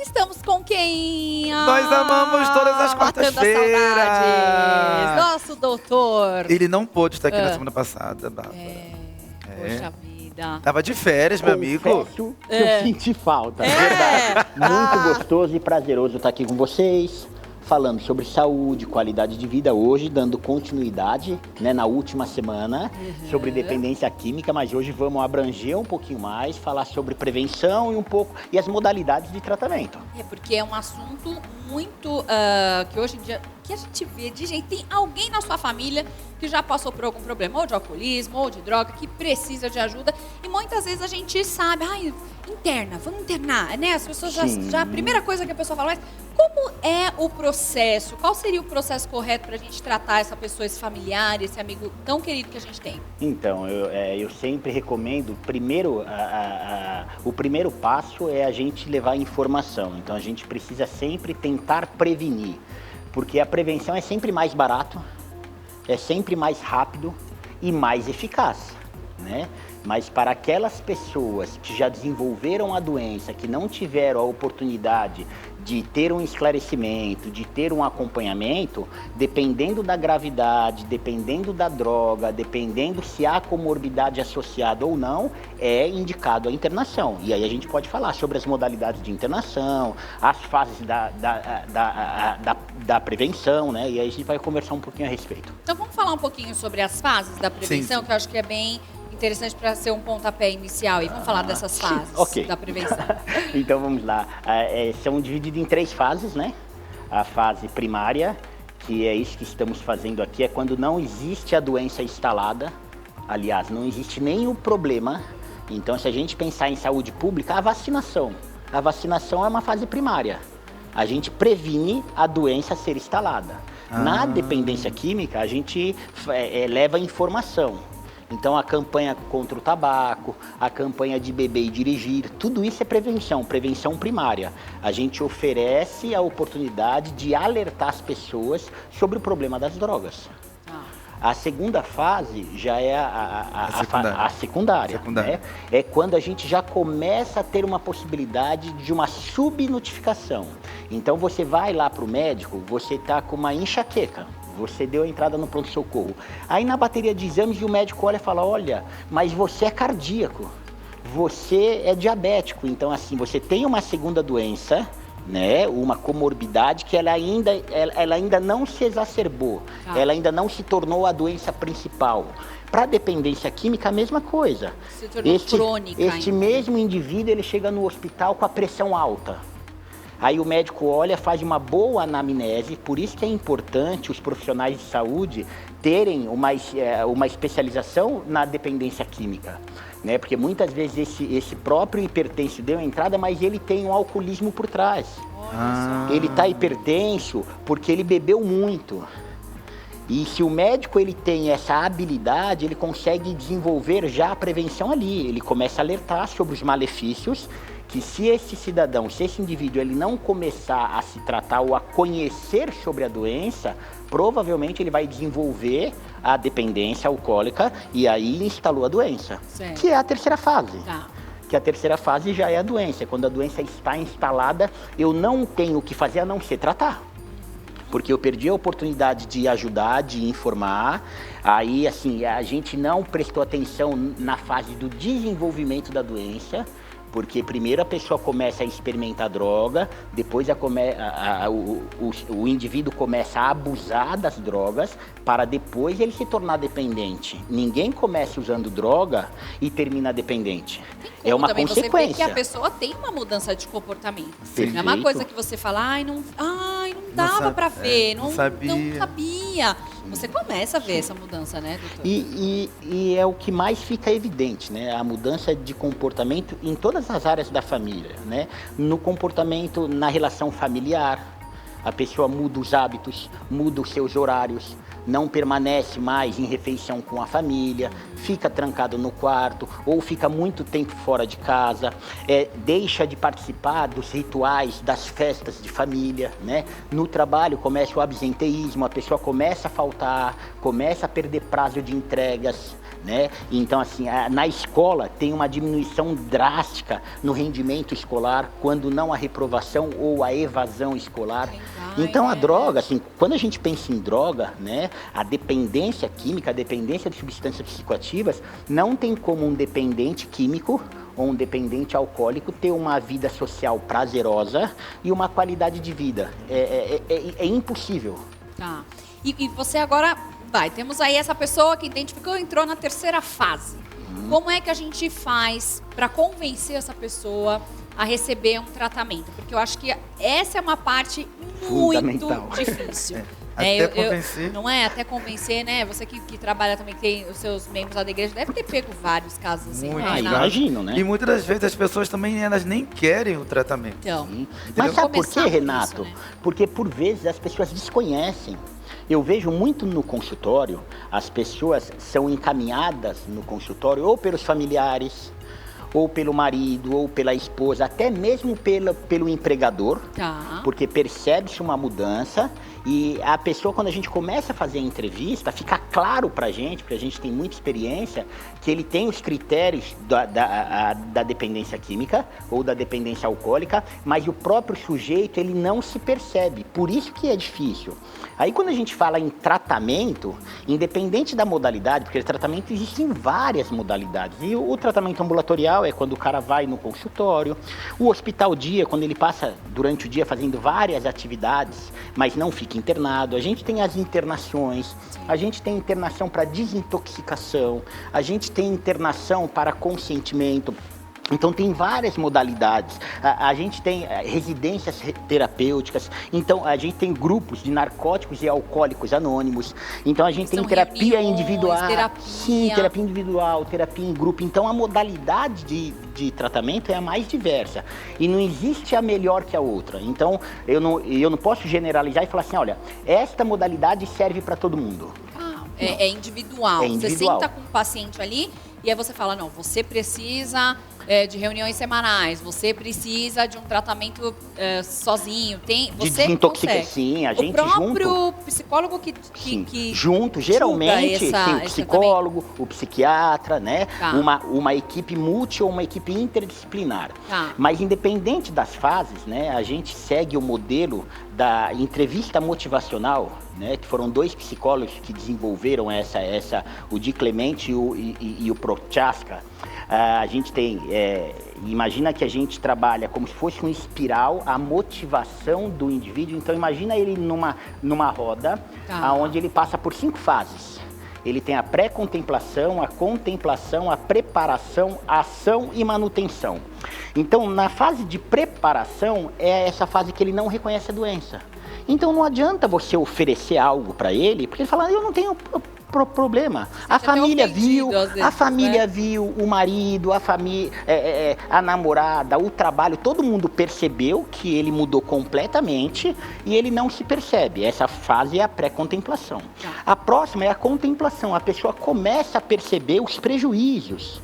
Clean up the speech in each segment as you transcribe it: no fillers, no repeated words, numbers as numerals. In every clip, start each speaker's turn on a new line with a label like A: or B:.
A: Estamos com quem?
B: Nós amamos todas as
A: Matando a
B: quartas-feiras.
A: saudades. Nosso doutor.
B: Ele não pôde estar aqui na semana passada, Bárbara.
A: Poxa vida.
B: Tava de férias, meu amigo.
C: Confesso que eu senti falta, verdade. Muito gostoso e prazeroso estar aqui com vocês, falando sobre saúde, qualidade de vida. Hoje, dando continuidade, né, na última semana, sobre dependência química, mas hoje vamos abranger um pouquinho mais, falar sobre prevenção e as modalidades de tratamento.
A: É porque é um assunto muito que hoje em dia que a gente vê de gente. Tem alguém na sua família que já passou por algum problema, ou de alcoolismo, ou de droga, que precisa de ajuda. E muitas vezes a gente sabe, interna, vamos internar, né? As pessoas já a primeira coisa que a pessoa fala, mas como é o processo? Qual seria o processo correto para a gente tratar essa pessoa, esse familiar, esse amigo tão querido que a gente tem?
C: Então, eu sempre recomendo, primeiro, o primeiro passo é a gente levar informação. Então, a gente precisa sempre tentar prevenir, porque a prevenção é sempre mais barato, é sempre mais rápido e mais eficaz, né? Mas para aquelas pessoas que já desenvolveram a doença, que não tiveram a oportunidade de ter um esclarecimento, de ter um acompanhamento, dependendo da gravidade, dependendo da droga, dependendo se há comorbidade associada ou não, é indicado a internação. E aí a gente pode falar sobre as modalidades de internação, as fases da prevenção, né? E aí a gente vai conversar um pouquinho a respeito.
A: Então vamos falar um pouquinho sobre as fases da prevenção, que eu acho que é bem interessante para ser um pontapé inicial. E vamos falar dessas fases da prevenção.
C: Então vamos lá. São divididos em 3 fases, né? A fase primária, que é isso que estamos fazendo aqui, é quando não existe a doença instalada. Aliás, não existe nem o problema. Então, se a gente pensar em saúde pública, a vacinação. A vacinação é uma fase primária. A gente previne a doença ser instalada. Na dependência química, a gente leva informação. Então, a campanha contra o tabaco, a campanha de beber e dirigir, tudo isso é prevenção, prevenção primária. A gente oferece a oportunidade de alertar as pessoas sobre o problema das drogas. A segunda fase já é a secundária. Né? É quando a gente já começa a ter uma possibilidade de uma subnotificação. Então, você vai lá para o médico, você está com uma enxaqueca. Você deu a entrada no pronto-socorro. Aí na bateria de exames o médico olha e fala, olha, mas você é cardíaco, você é diabético. Então assim, você tem uma segunda doença, né, uma comorbidade que ela ainda não se exacerbou, ela ainda não se tornou a doença principal. Para dependência química, a mesma coisa.
A: Se tornou crônica.
C: Este mesmo indivíduo, ele chega no hospital com a pressão alta. Aí o médico olha, faz uma boa anamnese, por isso que é importante os profissionais de saúde terem uma especialização na dependência química, né? Porque muitas vezes esse próprio hipertenso deu entrada, mas ele tem um alcoolismo por trás. Ele está hipertenso porque ele bebeu muito. E se o médico ele tem essa habilidade, ele consegue desenvolver já a prevenção ali. Ele começa a alertar sobre os malefícios, que se esse cidadão, se esse indivíduo, ele não começar a se tratar ou a conhecer sobre a doença, provavelmente ele vai desenvolver a dependência alcoólica e aí instalou a doença, que é a terceira fase. Que a terceira fase já é a doença. Quando a doença está instalada, eu não tenho o que fazer a não ser tratar. Porque eu perdi a oportunidade de ajudar, de informar. Aí, assim, a gente não prestou atenção na fase do desenvolvimento da doença, porque primeiro a pessoa começa a experimentar droga, depois o indivíduo começa a abusar das drogas, para depois ele se tornar dependente. Ninguém começa usando droga e termina dependente. É uma consequência.
A: Você vê que a pessoa tem uma mudança de comportamento. Não é uma coisa que você fala, não dava para ver, não sabia. Você começa a ver essa mudança, né, doutor?
C: E é o que mais fica evidente, né? A mudança de comportamento em todas as áreas da família, né? No comportamento, na relação familiar, a pessoa muda os hábitos, muda os seus horários, não permanece mais em refeição com a família, fica trancado no quarto ou fica muito tempo fora de casa, deixa de participar dos rituais, das festas de família, né? No trabalho começa o absenteísmo, a pessoa começa a faltar, começa a perder prazo de entregas, né? Então, assim, na escola tem uma diminuição drástica no rendimento escolar, quando não a reprovação ou a evasão escolar. Então, a droga, assim, quando a gente pensa em droga, né, a dependência química, a dependência de substâncias psicoativas, não tem como um dependente químico ou um dependente alcoólico ter uma vida social prazerosa e uma qualidade de vida. É impossível.
A: Tá. E você agora... temos aí essa pessoa que identificou e entrou na terceira fase. Como é que a gente faz para convencer essa pessoa a receber um tratamento? Porque eu acho que essa é uma parte muito difícil.
B: Até convencer.
A: Não é? Até convencer, né? Você que trabalha também, que tem os seus membros lá da igreja, deve ter pego vários casos assim.
C: Imagino, né?
B: E muitas das vezes as pessoas também, elas nem querem o tratamento.
A: Então,
C: mas sabe por quê,
A: por
C: Renato?
A: isso, né?
C: Porque por vezes as pessoas desconhecem. Eu vejo muito no consultório, as pessoas são encaminhadas no consultório ou pelos familiares, ou pelo marido, ou pela esposa, até mesmo pelo empregador, porque percebe-se uma mudança e a pessoa, quando a gente começa a fazer a entrevista, fica claro pra gente, porque a gente tem muita experiência, que ele tem os critérios da dependência química ou da dependência alcoólica, mas o próprio sujeito, ele não se percebe, por isso que é difícil. Aí quando a gente fala em tratamento, independente da modalidade, porque o tratamento existem várias modalidades, e o tratamento ambulatorial é quando o cara vai no consultório, o hospital dia, quando ele passa durante o dia fazendo várias atividades, mas não fica internado, a gente tem as internações, a gente tem internação para desintoxicação, a gente tem internação para consentimento. Então tem várias modalidades, a gente tem residências terapêuticas, então a gente tem grupos de narcóticos e alcoólicos anônimos, então a gente tem terapia individual, terapia individual, terapia em grupo, então a modalidade de tratamento é a mais diversa e não existe a melhor que a outra, então eu não posso generalizar e falar assim, olha, esta modalidade serve para todo mundo.
A: É individual. Você senta com o paciente ali e aí você fala, não, você precisa de reuniões semanais, você precisa de um tratamento sozinho, você
C: desintoxicação, sim, a gente junto. O próprio
A: psicólogo que
C: junto, geralmente, o psicólogo, o psiquiatra, né? Uma equipe multi ou uma equipe interdisciplinar. Mas independente das fases, né, a gente segue o modelo da entrevista motivacional, né, que foram 2 psicólogos que desenvolveram o Di Clemente e o Prochaska. A gente tem, imagina que a gente trabalha como se fosse uma espiral, a motivação do indivíduo. Então imagina ele numa roda, onde ele passa por 5 fases. Ele tem a pré-contemplação, a contemplação, a preparação, a ação e manutenção. Então, na fase de preparação, é essa fase que ele não reconhece a doença. Então, não adianta você oferecer algo para ele, porque ele fala, eu não tenho problema. A família viu, viu, o marido, a família, a namorada, o trabalho, todo mundo percebeu que ele mudou completamente e ele não se percebe. Essa fase é a pré-contemplação. A próxima é a contemplação. A pessoa começa a perceber os prejuízos.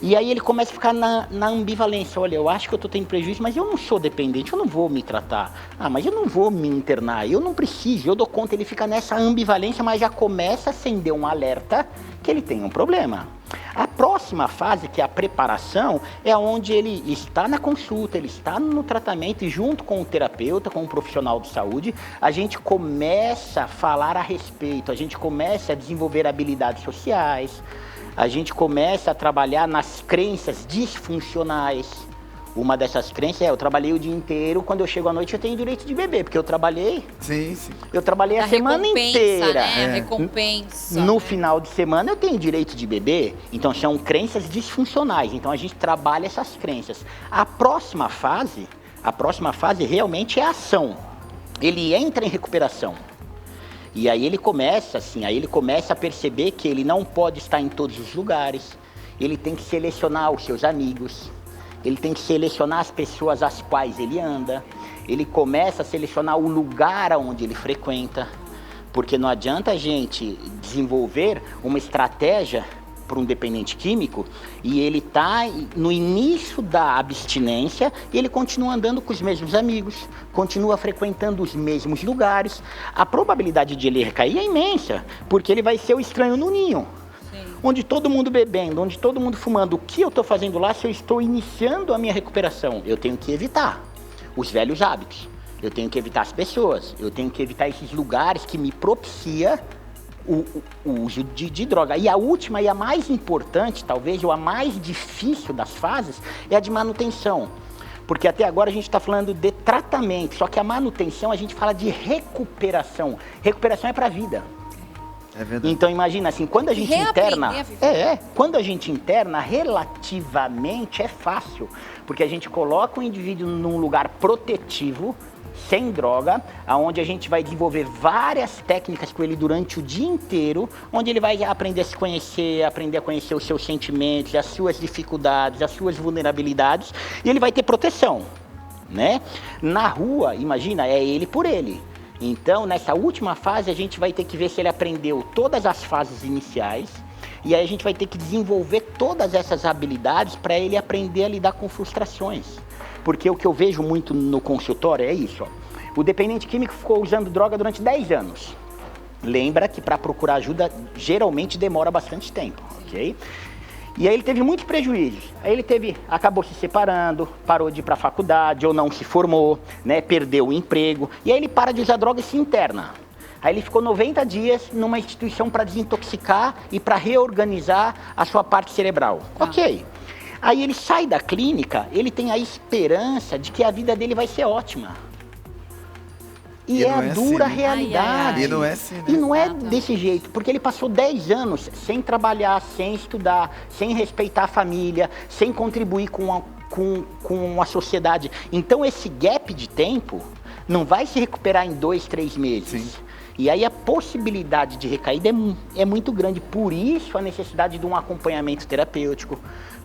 C: E aí ele começa a ficar na ambivalência. Olha, eu acho que eu estou tendo prejuízo, mas eu não sou dependente, eu não vou me tratar. Mas eu não vou me internar, eu não preciso, eu dou conta. Ele fica nessa ambivalência, mas já começa a acender um alerta que ele tem um problema. A próxima fase, que é a preparação, é onde ele está na consulta, ele está no tratamento e junto com o terapeuta, com o profissional de saúde, a gente começa a falar a respeito, a gente começa a desenvolver habilidades sociais, a gente começa a trabalhar nas crenças disfuncionais. Uma dessas crenças eu trabalhei o dia inteiro, quando eu chego à noite eu tenho direito de beber, porque eu trabalhei.
B: Sim.
C: Eu trabalhei a semana inteira.
A: Né? Recompensa.
C: No final de semana eu tenho direito de beber, então são crenças disfuncionais. Então a gente trabalha essas crenças. A próxima fase realmente é a ação. Ele entra em recuperação. E aí ele começa a perceber que ele não pode estar em todos os lugares, ele tem que selecionar os seus amigos, ele tem que selecionar as pessoas às quais ele anda, ele começa a selecionar o lugar onde ele frequenta, porque não adianta a gente desenvolver uma estratégia para um dependente químico e ele está no início da abstinência e ele continua andando com os mesmos amigos, continua frequentando os mesmos lugares. A probabilidade de ele recair é imensa, porque ele vai ser o estranho no ninho. Sim. Onde todo mundo bebendo, onde todo mundo fumando. O que eu estou fazendo lá se eu estou iniciando a minha recuperação? Eu tenho que evitar os velhos hábitos, eu tenho que evitar as pessoas, eu tenho que evitar esses lugares que me propicia o uso de droga. E a última e a mais importante, talvez, ou a mais difícil das fases, é a de manutenção. Porque até agora a gente está falando de tratamento, só que a manutenção a gente fala de recuperação. Recuperação é para a vida.
B: É verdade.
C: Então imagina assim, quando a gente interna... quando a gente interna, relativamente é fácil. Porque a gente coloca o indivíduo num lugar protetivo, sem droga, onde a gente vai desenvolver várias técnicas com ele durante o dia inteiro, onde ele vai aprender a se conhecer, aprender a conhecer os seus sentimentos, as suas dificuldades, as suas vulnerabilidades, e ele vai ter proteção, né? Na rua, imagina, é ele por ele. Então, nessa última fase, a gente vai ter que ver se ele aprendeu todas as fases iniciais, e aí a gente vai ter que desenvolver todas essas habilidades para ele aprender a lidar com frustrações. Porque o que eu vejo muito no consultório é isso, ó. O dependente químico ficou usando droga durante 10 anos. Lembra que para procurar ajuda geralmente demora bastante tempo, ok? E aí ele teve muitos prejuízos. Aí ele acabou se separando, parou de ir para a faculdade ou não se formou, né? Perdeu o emprego. E aí ele para de usar droga e se interna. Aí ele ficou 90 dias numa instituição para desintoxicar e para reorganizar a sua parte cerebral. Ok. Aí ele sai da clínica, ele tem a esperança de que a vida dele vai ser ótima. E é a dura realidade.
B: E não é assim, né?
C: E não é desse jeito, porque ele passou 10 anos sem trabalhar, sem estudar, sem respeitar a família, sem contribuir com a sociedade. Então esse gap de tempo não vai se recuperar em 2, 3 meses. Sim. E aí a possibilidade de recaída é muito grande. Por isso a necessidade de um acompanhamento terapêutico.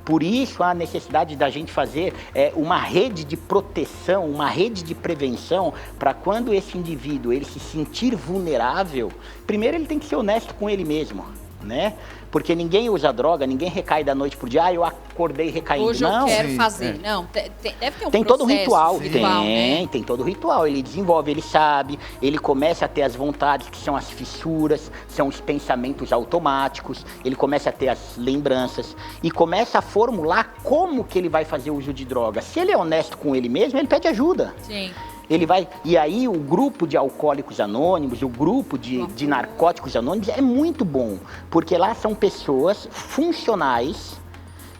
C: Por isso a necessidade da gente fazer uma rede de proteção, uma rede de prevenção, para quando esse indivíduo ele se sentir vulnerável, primeiro ele tem que ser honesto com ele mesmo, né? Porque ninguém usa droga, ninguém recai da noite pro dia, eu acordei recaindo.
A: Hoje eu quero fazer. Não, deve ter um
C: tem todo o ritual.
A: né?
C: Tem todo o ritual. Ele desenvolve, ele sabe, ele começa a ter as vontades, que são as fissuras, são os pensamentos automáticos, ele começa a ter as lembranças e começa a formular como que ele vai fazer o uso de droga. Se ele é honesto com ele mesmo, ele pede ajuda.
A: Sim.
C: Ele vai, e aí o grupo de alcoólicos anônimos, o grupo de narcóticos anônimos é muito bom, porque lá são pessoas funcionais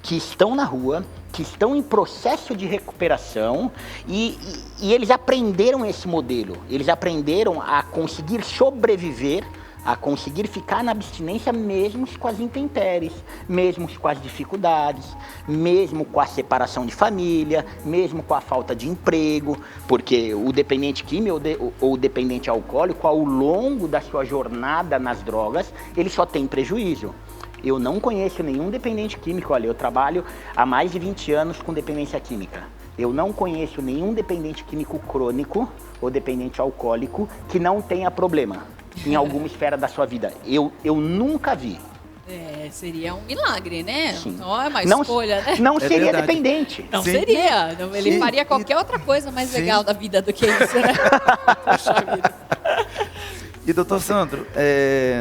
C: que estão na rua, que estão em processo de recuperação e eles aprenderam esse modelo, eles aprenderam a conseguir sobreviver, a conseguir ficar na abstinência mesmo com as intempéries, mesmo com as dificuldades, mesmo com a separação de família, mesmo com a falta de emprego, porque o dependente químico ou o dependente alcoólico, ao longo da sua jornada nas drogas, ele só tem prejuízo. Eu não conheço nenhum dependente químico, olha, eu trabalho há mais de 20 anos com dependência química. Eu não conheço nenhum dependente químico crônico ou dependente alcoólico que não tenha problema em alguma esfera da sua vida. Eu nunca vi.
A: Seria um milagre, né?
C: Sim.
A: Não é uma escolha, né?
C: Não seria dependente.
A: Não seria. Ele faria qualquer outra coisa mais legal da vida do que isso, né? Poxa vida.
B: E, doutor Sandro,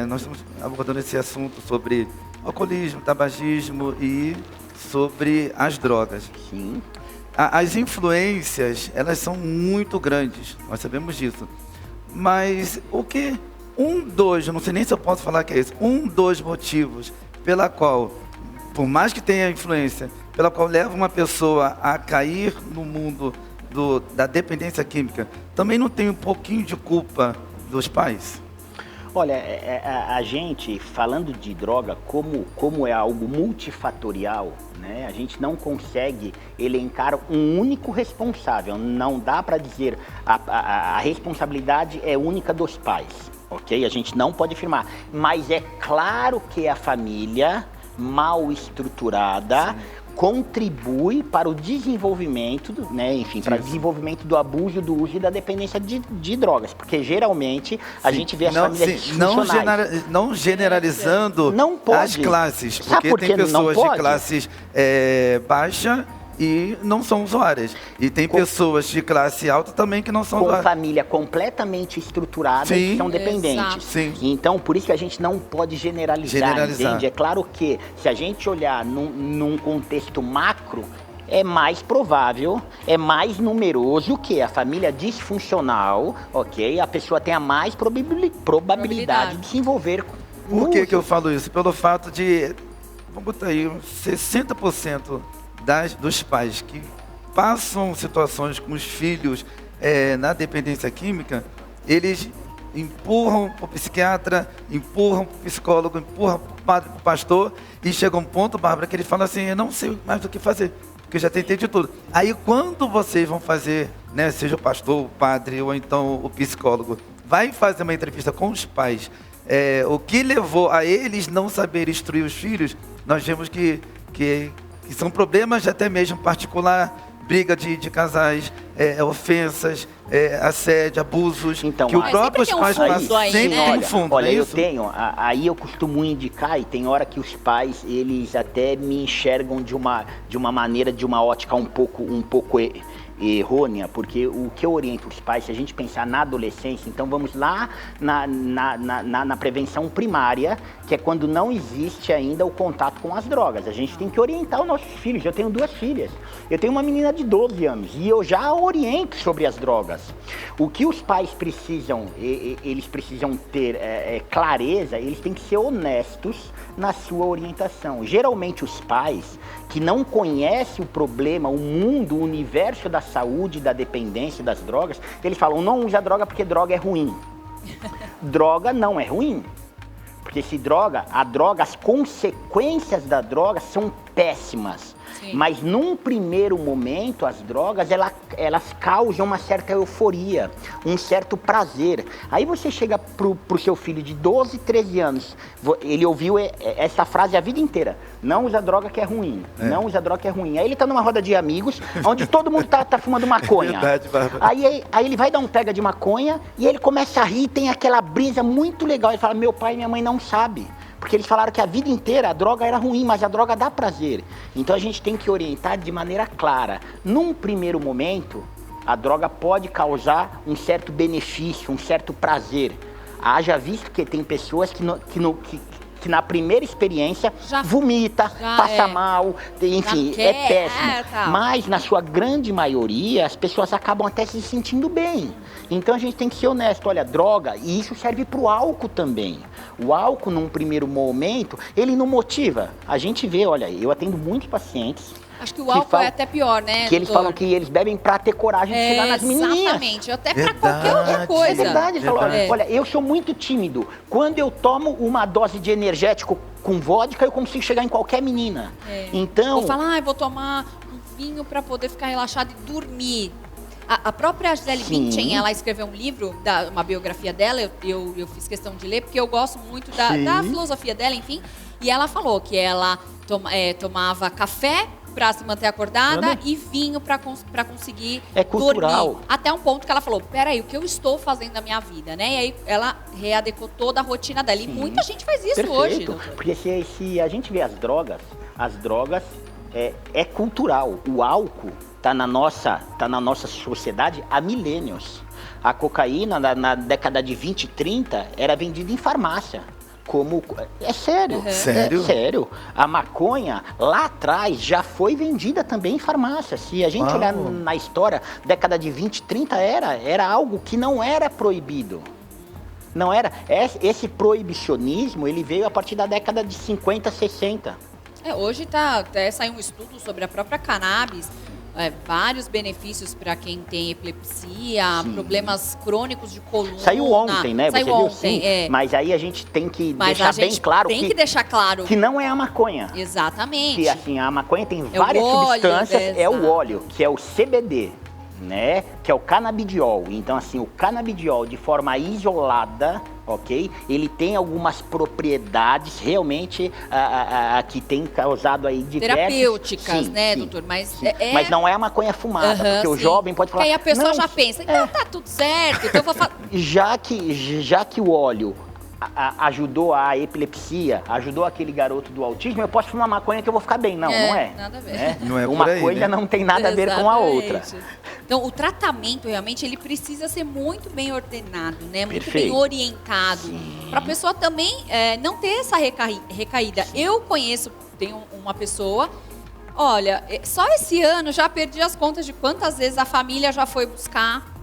B: nós estamos abordando esse assunto sobre alcoolismo, tabagismo e sobre as drogas.
C: Sim.
B: As influências, elas são muito grandes, nós sabemos disso. Mas o que... eu não sei nem se eu posso falar que é isso, dos motivos pela qual, por mais que tenha influência, pela qual leva uma pessoa a cair no mundo da dependência química, também não tem um pouquinho de culpa dos pais?
C: Olha, a gente, falando de droga, como é algo multifatorial, né, a gente não consegue elencar um único responsável. Não dá para dizer a responsabilidade é única dos pais, ok? A gente não pode afirmar. Mas é claro que a família mal estruturada contribui para o desenvolvimento, né, enfim, para o desenvolvimento do abuso, do uso e da dependência de drogas. Porque geralmente a gente vê as famílias disfuncionais.
B: Não generalizando as classes, porque tem pessoas de classes baixa e não são usuárias. E tem pessoas de classe alta também que não são usuárias.
C: Com família completamente estruturada e que são dependentes.
B: Sim.
C: Então, por isso que a gente não pode generalizar. Entende? É claro que, se a gente olhar num contexto macro, é mais provável, é mais numeroso que a família disfuncional, ok? A pessoa tenha mais probabilidade de desenvolver.
B: Por que eu falo isso? Pelo fato de, vamos botar aí, 60% dos pais que passam situações com os filhos na dependência química, eles empurram para o psiquiatra, empurram para o psicólogo, empurram para o padre, para o pastor, e chega um ponto, Bárbara, que ele fala assim, eu não sei mais o que fazer, porque eu já tentei de tudo. Aí quando vocês vão fazer, né, seja o pastor, o padre ou então o psicólogo, vai fazer uma entrevista com os pais, o que levou a eles não saberem instruir os filhos, nós vemos que são problemas até mesmo particular, briga de casais, ofensas, assédio, abusos,
C: então,
B: que os próprios pais passam sempre no fundo.
C: Olha, aí eu costumo indicar, e tem hora que os pais, eles até me enxergam de uma maneira, de uma ótica um pouco errônea, porque o que eu oriento os pais, se a gente pensar na adolescência, então vamos lá na prevenção primária, que é quando não existe ainda o contato com as drogas. A gente tem que orientar os nossos filhos. Eu tenho 2 filhas. Eu tenho uma menina de 12 anos e eu já oriento sobre as drogas. O que os pais precisam, eles precisam ter clareza, eles têm que ser honestos na sua orientação. Geralmente os pais que não conhecem o problema, o mundo, o universo da saúde, da dependência, das drogas, eles falam, não use a droga porque droga é ruim. Droga não é ruim. Porque as consequências da droga são péssimas. Sim. Mas num primeiro momento, as drogas, elas causam uma certa euforia, um certo prazer. Aí você chega pro seu filho de 12, 13 anos, ele ouviu essa frase a vida inteira, não usa droga que é ruim, não usa droga que é ruim. Aí ele tá numa roda de amigos, onde todo mundo tá fumando maconha.
B: Verdade,
C: aí ele vai dar um pega de maconha, e ele começa a rir, tem aquela brisa muito legal, ele fala, meu pai e minha mãe não sabem. Porque eles falaram que a vida inteira a droga era ruim, mas a droga dá prazer. Então a gente tem que orientar de maneira clara. Num primeiro momento, a droga pode causar um certo benefício, um certo prazer. Haja visto que tem pessoas que na primeira experiência vomita, passa mal, enfim, é péssimo. Mas na sua grande maioria, as pessoas acabam até se sentindo bem. Então a gente tem que ser honesto, olha, droga, e isso serve para o álcool também. O álcool, num primeiro momento, ele não motiva. A gente vê, olha, eu atendo muitos pacientes.
A: Acho que o álcool é até pior, né,
C: que eles falam que eles bebem pra ter coragem de chegar nas menininhas.
A: Exatamente, até pra qualquer outra coisa.
C: É verdade, eles falam, olha, eu sou muito tímido. Quando eu tomo uma dose de energético com vodka, eu consigo chegar em qualquer menina. Então...
A: Vou falar, vou tomar um vinho pra poder ficar relaxado e dormir. A própria Gisele Bündchen, ela escreveu um livro, uma biografia dela, eu fiz questão de ler, porque eu gosto muito da filosofia dela, enfim. E ela falou que ela tomava café para se manter acordada e vinho para conseguir
C: cultural.
A: Dormir. Até um ponto que ela falou, peraí, o que eu estou fazendo na minha vida, né? E aí ela readequou toda a rotina dela. E muita gente faz isso hoje, doutor.
C: Porque se a gente vê as drogas é cultural. O álcool tá na nossa sociedade há milênios. A cocaína, na década de 20 e 30, era vendida em farmácia. É sério.
B: Sério?
C: É sério. A maconha, lá atrás, já foi vendida também em farmácia. Se a gente olhar na história, década de 20, 30, era algo que não era proibido. Não era. Esse proibicionismo, ele veio a partir da década de 50, 60.
A: Hoje até saiu um estudo sobre a própria cannabis. Vários benefícios para quem tem epilepsia, problemas crônicos de coluna.
C: Saiu ontem, né?
A: Saiu ontem,
C: Mas aí a gente tem que deixar bem claro
A: que deixar claro
C: que não é a maconha.
A: Exatamente.
C: Que assim, a maconha tem várias substâncias, é o óleo, que é o CBD. né? Que é o canabidiol. Então, assim, o canabidiol de forma isolada, ok? Ele tem algumas propriedades realmente que tem causado aí diversas...
A: Terapêuticas, né, doutor? Mas,
C: mas não é a maconha fumada, porque o jovem pode falar...
A: Porque aí a pessoa
C: não,
A: já pensa, então tá tudo certo, então eu vou fazer...
C: Já que o óleo ajudou a epilepsia, ajudou aquele garoto do autismo, eu posso fumar maconha que eu vou ficar bem. Não, não é.
A: Nada a ver.
C: Né?
B: Não é
C: uma
B: por aí,
C: coisa
B: né?
C: não tem nada a ver com a outra.
A: Então, o tratamento, realmente, ele precisa ser muito bem ordenado, né? Muito
C: Perfeito.
A: bem orientado. Para a pessoa também não ter essa recaída. Eu tenho uma pessoa... Olha, só esse ano já perdi as contas de quantas vezes a família já foi buscar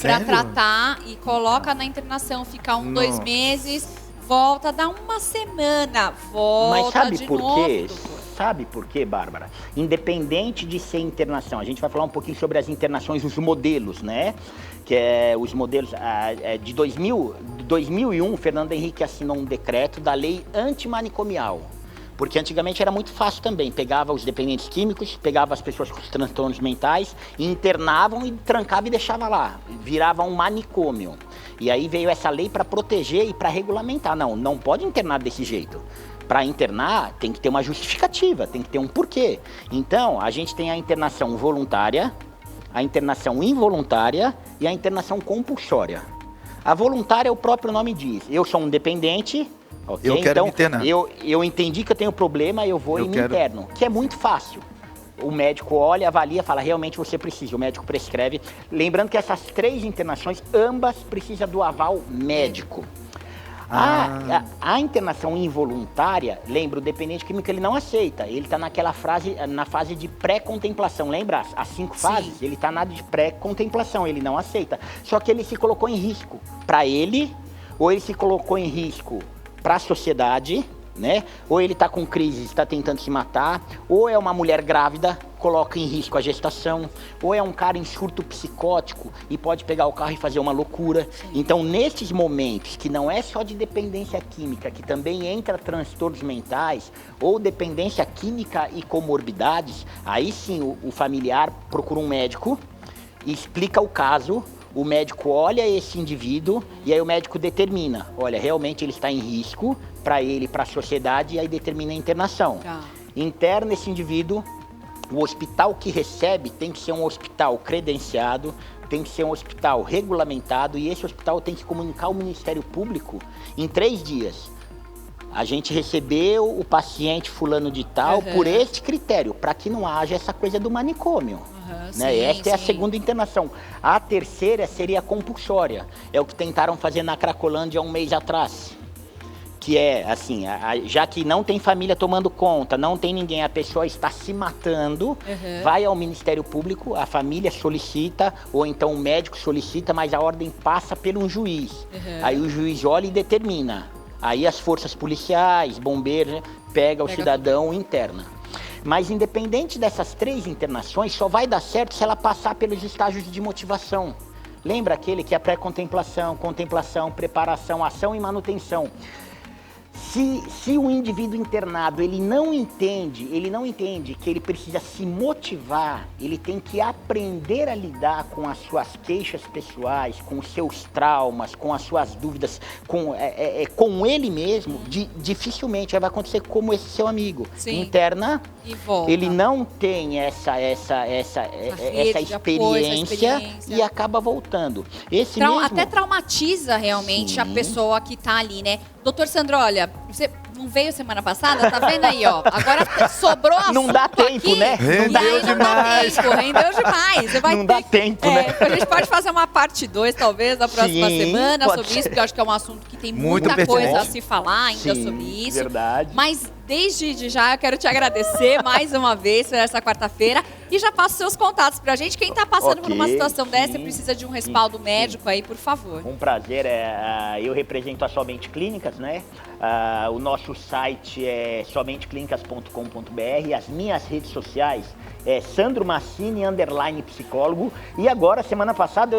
A: para tratar e coloca na internação, fica 2 meses, volta, dá uma semana, volta.
C: Mas sabe
A: de
C: por
A: novo,
C: quê?
A: doutor.
C: Sabe por quê, Bárbara? Independente de ser internação, a gente vai falar um pouquinho sobre as internações, os modelos, né? Que é os modelos de 2001, Fernando Henrique assinou um decreto da lei antimanicomial. Porque antigamente era muito fácil também, pegava os dependentes químicos, pegava as pessoas com os transtornos mentais, internavam e trancava e deixava lá, virava um manicômio. E aí veio essa lei para proteger e para regulamentar. Não pode internar desse jeito. Para internar tem que ter uma justificativa, tem que ter um porquê. Então a gente tem a internação voluntária, a internação involuntária e a internação compulsória. A voluntária, o próprio nome diz, eu sou um dependente... Okay?
B: Eu quero me internar.
C: Eu entendi que eu tenho problema, eu vou e me interno, que é muito fácil. O médico olha, avalia, fala, realmente você precisa, o médico prescreve. Lembrando que essas 3 internações, ambas precisam do aval médico. A internação involuntária, lembra, o dependente químico ele não aceita, ele está na fase de pré-contemplação, lembra? As 5 fases, ele está na de pré-contemplação, ele não aceita. Só que ele se colocou em risco para ele, ou ele se colocou em risco para a sociedade, né? Ou ele está com crise, está tentando se matar, ou é uma mulher grávida, coloca em risco a gestação, ou é um cara em surto psicótico e pode pegar o carro e fazer uma loucura. Então, nesses momentos, que não é só de dependência química, que também entra transtornos mentais, ou dependência química e comorbidades, aí sim o familiar procura um médico, explica o caso, o médico olha esse indivíduo e aí o médico determina, olha, realmente ele está em risco para ele, para a sociedade, e aí determina a internação. Interna esse indivíduo, o hospital que recebe tem que ser um hospital credenciado, tem que ser um hospital regulamentado e esse hospital tem que comunicar ao Ministério Público em 3 dias. A gente recebeu o paciente fulano de tal por este critério, para que não haja essa coisa do manicômio. Né? Essa é a segunda internação. A terceira seria a compulsória. É o que tentaram fazer na Cracolândia 1 mês atrás. Que é assim, já que não tem família tomando conta, não tem ninguém, a pessoa está se matando, vai ao Ministério Público, a família solicita, ou então o médico solicita, mas a ordem passa por um juiz. Aí o juiz olha e determina. Aí as forças policiais, bombeiros, né, pega o cidadão e interna. Mas independente dessas 3 internações, só vai dar certo se ela passar pelos estágios de motivação. Lembra aquele que é pré-contemplação, contemplação, preparação, ação e manutenção. Se o indivíduo internado ele não entende que ele precisa se motivar, ele tem que aprender a lidar com as suas queixas pessoais, com os seus traumas, com as suas dúvidas, com ele mesmo, dificilmente vai acontecer como esse seu amigo. Interna,
A: e volta.
C: Ele não tem essa experiência e acaba voltando.
A: Até traumatiza realmente a pessoa que está ali, né? Doutor Sandro, olha, você não veio semana passada, tá vendo aí, ó? Agora sobrou assunto.
C: Não dá tempo,
A: aqui,
C: né?
B: Rendeu demais.
A: Rendeu demais. Você vai
C: não dá tempo, né?
A: A gente pode fazer uma parte 2, talvez, na próxima semana sobre isso, porque eu acho que é um assunto que tem muita coisa a se falar ainda sobre isso.
C: Verdade.
A: Mas desde já eu quero te agradecer mais uma vez por essa quarta-feira e já passo seus contatos pra gente. Quem tá passando por uma situação dessa e precisa de um respaldo médico aí, por favor.
C: Um prazer. Eu represento a Somente Clínicas, né? O nosso site é somenteclinicas.com.br. As minhas redes sociais é Sandro Massini _psicólogo. E agora, semana passada,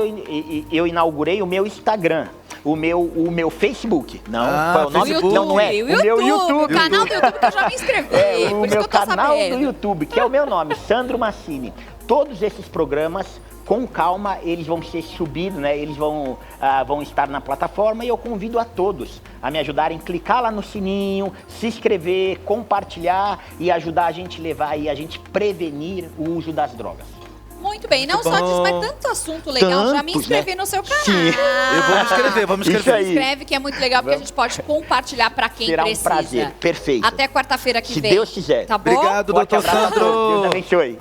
C: eu inaugurei o meu Instagram. O meu Facebook. Não, qual é o nome?
A: YouTube,
C: não é. O meu YouTube.
A: O canal do YouTube que eu já me inscrevi.
C: O meu canal do YouTube, que é o meu nome, Sandro Massini. todos esses programas, com calma, eles vão ser subidos, né? Eles vão estar na plataforma, e eu convido a todos a me ajudarem, clicar lá no sininho, se inscrever, compartilhar e ajudar a gente levar aí, a gente prevenir o uso das drogas.
A: Muito bem, não só disso, mas tanto assunto legal. Já me inscrevi no seu canal.
C: Sim.
B: Eu vou me inscrever, vamos
C: Isso
B: inscrever.
C: aí.
A: Se inscreve, que é muito legal, porque a gente pode compartilhar para quem
C: Será
A: precisa.
C: um prazer, perfeito.
A: Até quarta-feira que
C: Se
A: vem.
C: Deus quiser.
A: Tá bom?
B: Obrigado,
C: Forte
B: doutor
C: abraço a todos.
B: Sandro.
C: Deus abençoe.